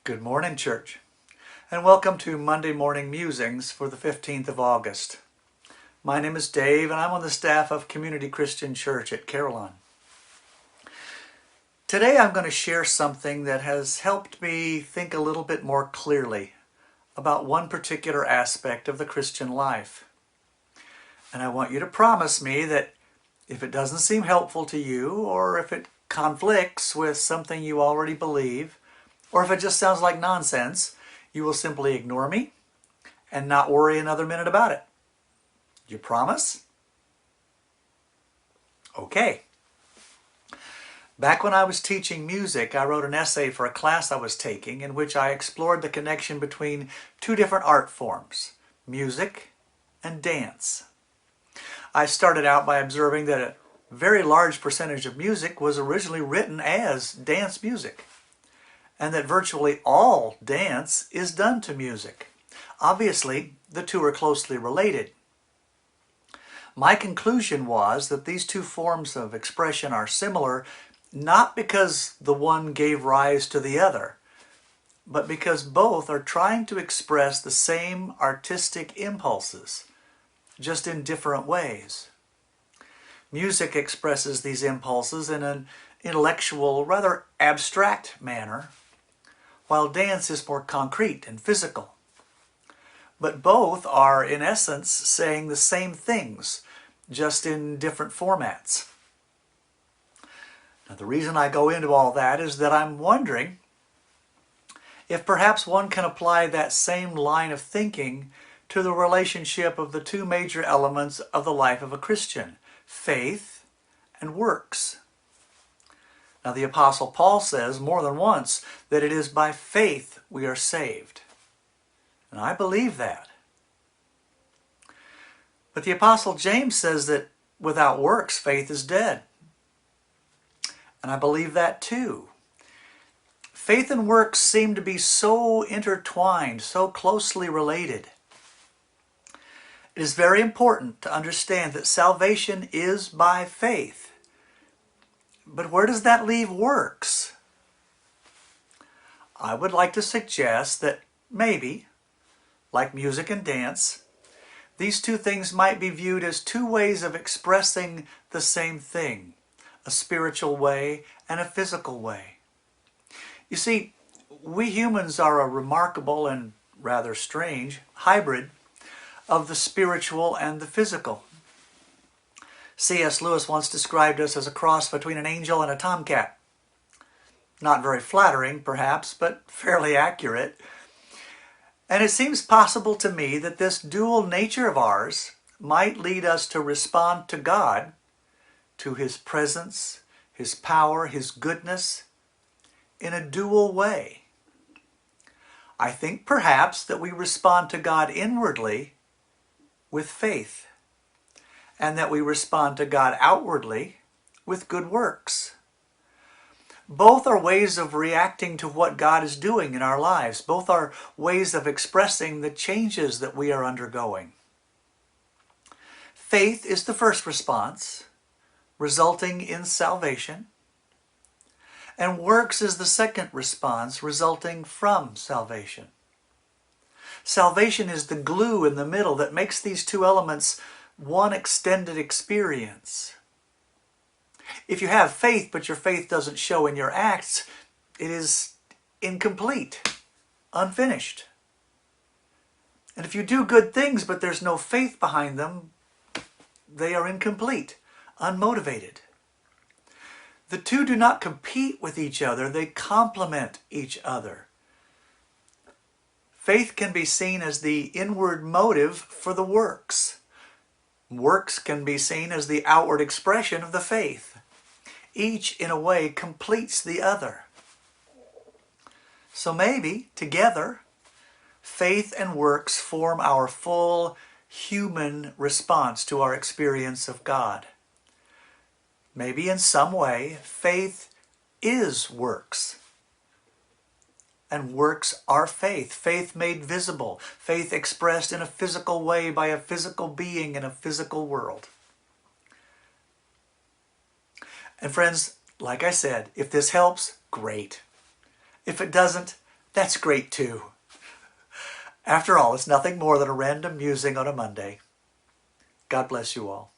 Good morning, church, and welcome to Monday Morning Musings for the 15th of August. My name is Dave, and I'm on the staff of Community Christian Church at Carillon. Today I'm going to share something that has helped me think a little bit more clearly about one particular aspect of the Christian life. And I want you to promise me that if it doesn't seem helpful to you, or if it conflicts with something you already believe, or if it just sounds like nonsense, you will simply ignore me and not worry another minute about it. You promise? Okay. Back when I was teaching music, I wrote an essay for a class I was taking in which I explored the connection between two different art forms, music and dance. I started out by observing that a very large percentage of music was originally written as dance music, and that virtually all dance is done to music. Obviously, the two are closely related. My conclusion was that these two forms of expression are similar, not because the one gave rise to the other, but because both are trying to express the same artistic impulses, just in different ways. Music expresses these impulses in an intellectual, rather abstract manner, while dance is more concrete and physical. But both are, in essence, saying the same things, just in different formats. Now, the reason I go into all that is that I'm wondering if perhaps one can apply that same line of thinking to the relationship of the two major elements of the life of a Christian, faith and works. Now, the Apostle Paul says more than once that it is by faith we are saved. And I believe that. But the Apostle James says that without works, faith is dead. And I believe that too. Faith and works seem to be so intertwined, so closely related. It is very important to understand that salvation is by faith. But where does that leave works? I would like to suggest that maybe, like music and dance, these two things might be viewed as two ways of expressing the same thing, a spiritual way and a physical way. You see, we humans are a remarkable and rather strange hybrid of the spiritual and the physical. C.S. Lewis once described us as a cross between an angel and a tomcat. Not very flattering, perhaps, but fairly accurate. And it seems possible to me that this dual nature of ours might lead us to respond to God, to His presence, His power, His goodness, in a dual way. I think perhaps that we respond to God inwardly with faith, and that we respond to God outwardly with good works. Both are ways of reacting to what God is doing in our lives. Both are ways of expressing the changes that we are undergoing. Faith is the first response, resulting in salvation. And works is the second response, resulting from salvation. Salvation is the glue in the middle that makes these two elements one extended experience. If you have faith, but your faith doesn't show in your acts, it is incomplete, unfinished. And if you do good things, but there's no faith behind them, they are incomplete, unmotivated. The two do not compete with each other, they complement each other. Faith can be seen as the inward motive for the works. Works can be seen as the outward expression of the faith. Each, in a way, completes the other. So maybe, together, faith and works form our full human response to our experience of God. Maybe in some way, faith is works. And works are faith. Faith made visible. Faith expressed in a physical way by a physical being in a physical world. And friends, like I said, if this helps, great. If it doesn't, That's great too. After all, it's nothing more than a random musing on a Monday. God bless you all.